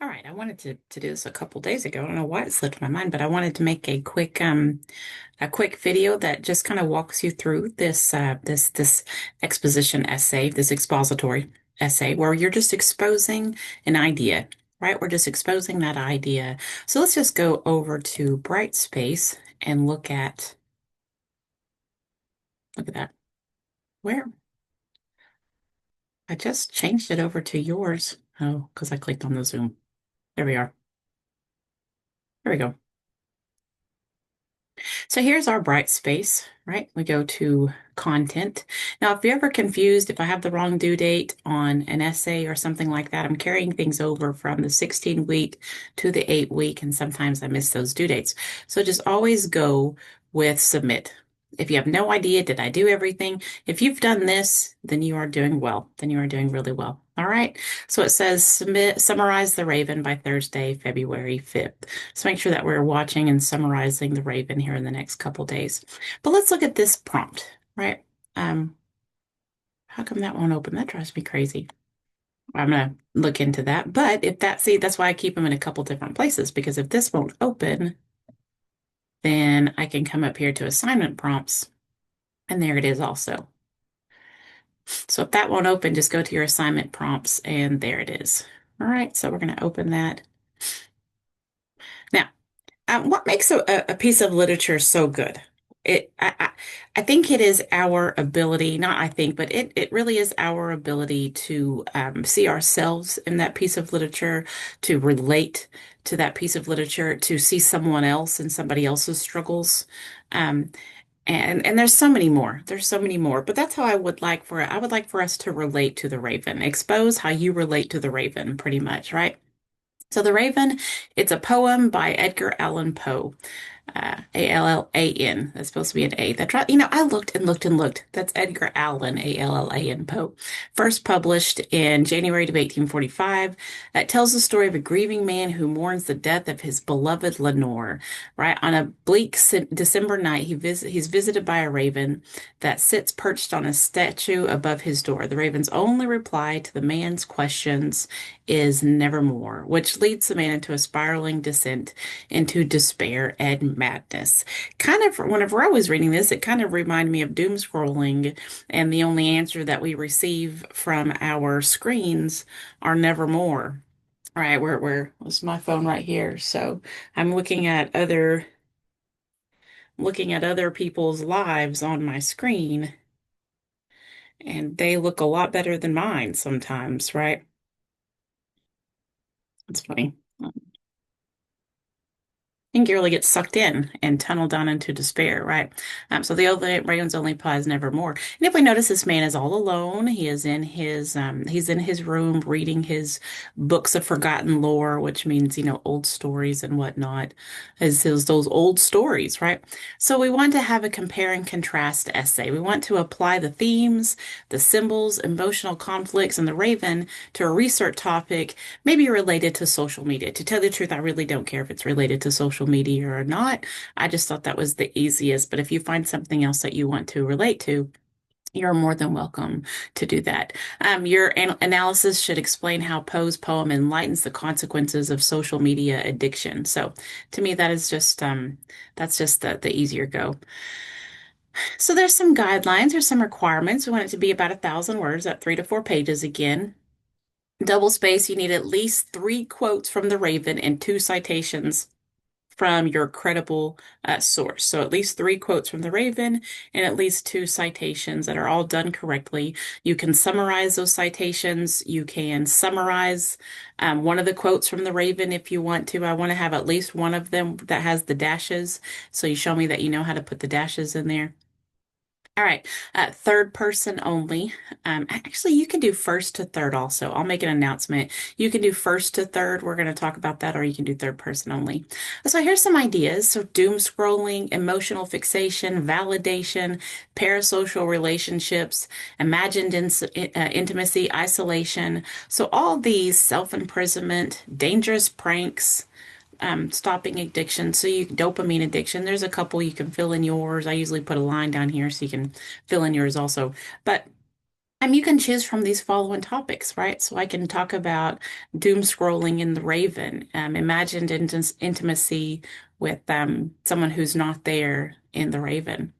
All right, I wanted to do this a couple days ago. I don't know why it slipped my mind, but I wanted to make a quick video that just kind of walks you through this exposition essay, this expository essay, where you're just exposing an idea, right? We're just exposing that idea. So let's just go over to Brightspace and look at that. Where? I just changed it over to yours. Oh, because I clicked on the Zoom. There we are. There we go. So here's our bright space, right? We go to content. Now, if you're ever confused, if I have the wrong due date on an essay or something like that, I'm carrying things over from the 16 week to the 8 week, and sometimes I miss those due dates. So just always go with submit. If you have no idea, did I do everything? If you've done this, then you are doing well. Then you are doing really well. All right. So it says summarize the Raven by Thursday, February 5th. So make sure that we're watching and summarizing the Raven here in the next couple days. But let's look at this prompt, right? Um, how come that won't open? That drives me crazy. I'm gonna look into that. But if that, see, that's why I keep them in a couple different places, because if this won't open, then I can come up here to assignment prompts, and there it is also. So if that won't open, just go to your assignment prompts, and there it is. All right, so we're gonna open that. Now, what makes a piece of literature so good? I think it is our ability, not I think, but it really is our ability to see ourselves in that piece of literature, to relate to that piece of literature, to see someone else and somebody else's struggles. Um, and there's so many more. There's so many more. But that's how I would like for us to relate to the Raven. Expose how you relate to the Raven, pretty much, right? So The Raven, it's a poem by Edgar Allan Poe. Allan. That's supposed to be an A. That's right. I looked and looked and looked. That's Edgar Allan, Allan Poe. First published in January of 1845. It tells the story of a grieving man who mourns the death of his beloved Lenore. Right on a bleak December night, he's visited by a raven that sits perched on a statue above his door. The raven's only reply to the man's questions is nevermore, which leads the man into a spiraling descent into despair and madness. Kind of, whenever I was reading this, it kind of reminded me of doom scrolling, and the only answer that we receive from our screens are nevermore. All right, where was my phone right here? So I'm looking at other people's lives on my screen, and they look a lot better than mine sometimes, right? It's funny. Think you really get sucked in and tunnel down into despair, right? So the only Raven's only prize nevermore. And if we notice, this man is all alone. He is in he's in his room reading his books of forgotten lore, which means, old stories and whatnot, as those old stories, right? So we want to have a compare and contrast essay. We want to apply the themes, the symbols, emotional conflicts, and the Raven to a research topic, maybe related to social media. To tell the truth, I really don't care if it's related to social media or not. I just thought that was the easiest. But if you find something else that you want to relate to, you're more than welcome to do that. Your analysis should explain how Poe's poem enlightens the consequences of social media addiction. So, to me, that's just the easier go. So there's some guidelines, there's some requirements. We want it to be about 1,000 words, at 3 to 4 pages again. Double space, you need at least 3 quotes from the Raven and 2 citations from your credible source. So at least 3 quotes from the Raven and at least 2 citations that are all done correctly. You can summarize those citations. You can summarize one of the quotes from the Raven if you want to. I want to have at least one of them that has the dashes. So you show me that you know how to put the dashes in there. All right, third person only. Actually, you can do first to third also. I'll make an announcement. You can do first to third. We're going to talk about that, or you can do third person only. So here's some ideas. So doom scrolling, emotional fixation, validation, parasocial relationships, imagined intimacy, isolation. So all these self-imprisonment, dangerous pranks, stopping addiction. So dopamine addiction, there's a couple you can fill in yours. I usually put a line down here so you can fill in yours also. But You can choose from these following topics, right? So I can talk about doom scrolling in the Raven, imagined intimacy with someone who's not there in the Raven.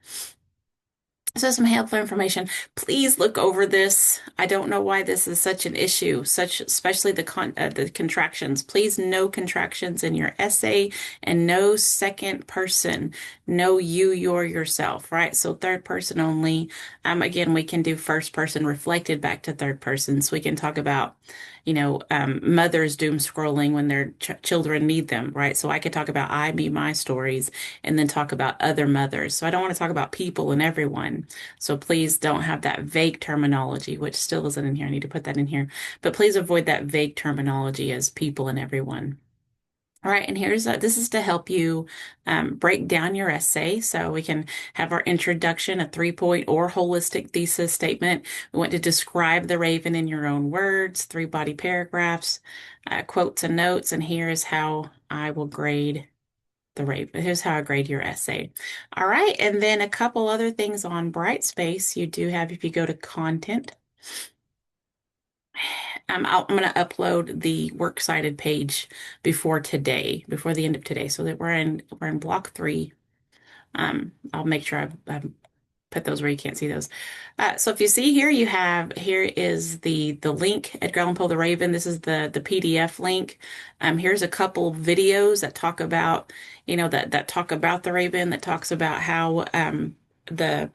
So some helpful information. Please look over this. I don't know why this is such an issue, such especially the contractions. Please no contractions in your essay and no second person. No you, your, yourself, right? So third person only. Again, we can do first person reflected back to third person. So we can talk about, mothers doom scrolling when their children need them, right? So I could talk about I, me, my stories and then talk about other mothers. So I don't want to talk about people and everyone. So please don't have that vague terminology, which still isn't in here. I need to put that in here. But please avoid that vague terminology as people and everyone. All right, and this is to help you break down your essay. So we can have our introduction, a 3 point or holistic thesis statement. We want to describe the Raven in your own words, 3 body paragraphs, quotes and notes. And here is how I will grade the Raven. Here's how I grade your essay. All right, and then a couple other things on Brightspace. You do have, if you go to content, I'm going to upload the works cited page before today, before the end of today, so that we're in block 3. I'll make sure I've put those where you can't see those. So if you see here, here is the link, Edgar Allan Poe the Raven. This is the PDF link. Here's a couple videos that talk about, that talk about the Raven, that talks about how the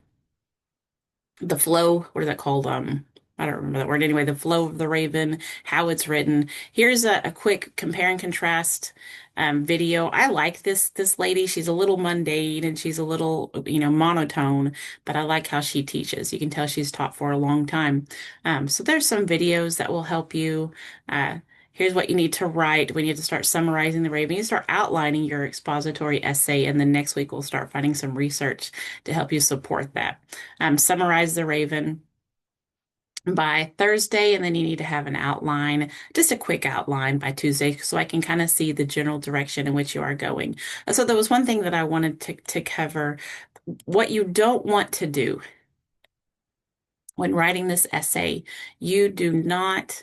the flow, what is that called? I don't remember that word. Anyway, the flow of the Raven, how it's written. Here's a quick compare and contrast video. I like this lady. She's a little mundane and she's a little, monotone, but I like how she teaches. You can tell she's taught for a long time. So there's some videos that will help you. Here's what you need to write when you have to start summarizing the Raven. You start outlining your expository essay, and then next week we'll start finding some research to help you support that. Summarize the Raven by Thursday, and then you need to have an outline, just a quick outline by Tuesday, so I can kind of see the general direction in which you are going. So there was one thing that I wanted to cover. What you don't want to do when writing this essay, you do not.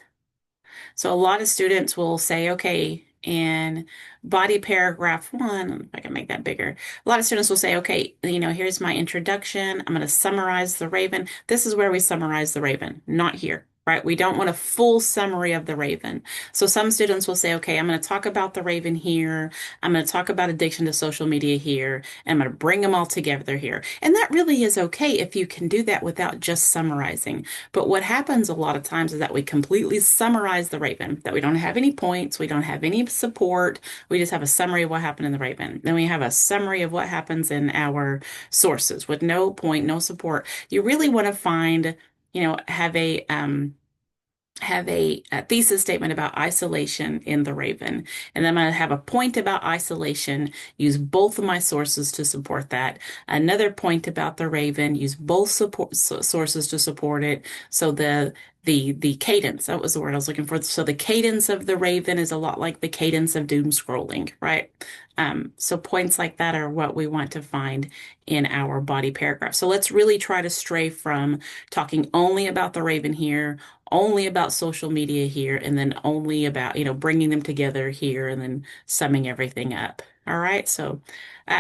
So a lot of students will say, okay, in body paragraph 1, if I can make that bigger, a lot of students will say, okay, here's my introduction. I'm going to summarize the Raven. This is where we summarize the Raven, not here. Right? We don't want a full summary of the Raven. So some students will say, okay, I'm going to talk about the Raven here. I'm going to talk about addiction to social media here. And I'm going to bring them all together here. And that really is okay if you can do that without just summarizing. But what happens a lot of times is that we completely summarize the Raven, that we don't have any points, we don't have any support, we just have a summary of what happened in the Raven. Then we have a summary of what happens in our sources with no point, no support. You really want to find, have a thesis statement about isolation in the Raven. And then I'm going to have a point about isolation, use both of my sources to support that. Another point about the Raven, use both sources to support it. So the cadence, that was the word I was looking for. So the cadence of the Raven is a lot like the cadence of doom scrolling, right? So points like that are what we want to find in our body paragraph. So let's really try to stray from talking only about the Raven here, only about social media here, and then only about, bringing them together here and then summing everything up. All right. So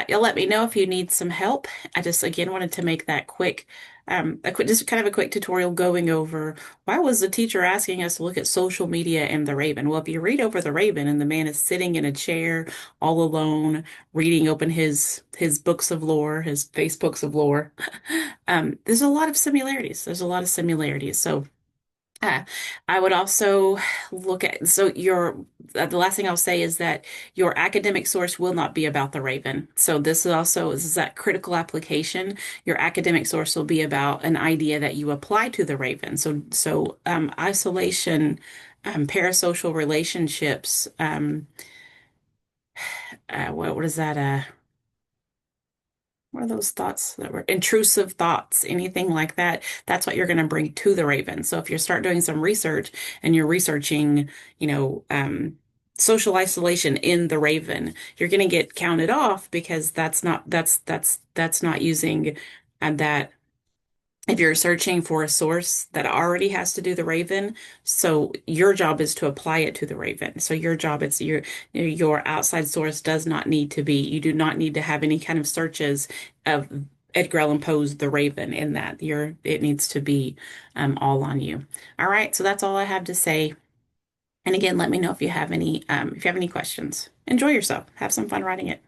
you'll let me know if you need some help. I just, again, wanted to make that just kind of a quick tutorial going over why was the teacher asking us to look at social media and the Raven? Well, if you read over the Raven and the man is sitting in a chair all alone, reading open his books of lore, his Facebooks of lore, there's a lot of similarities. There's a lot of similarities. So uh, I would also look at, so the last thing I'll say is that your academic source will not be about the Raven. So this is that critical application. Your academic source will be about an idea that you apply to the Raven. So isolation, parasocial relationships, what is that? What are those thoughts that were intrusive thoughts, anything like that? That's what you're going to bring to the Raven. So if you start doing some research and you're researching, social isolation in the Raven, you're going to get counted off because that's not using that if you're searching for a source that already has to do the Raven, so your job is to apply it to the Raven. So your job is your outside source does not need to be, you do not need to have any kind of searches of Edgar Allan Poe's The Raven in that. It needs to be all on you. All right, so that's all I have to say. And again, let me know if you have any questions. Enjoy yourself. Have some fun writing it.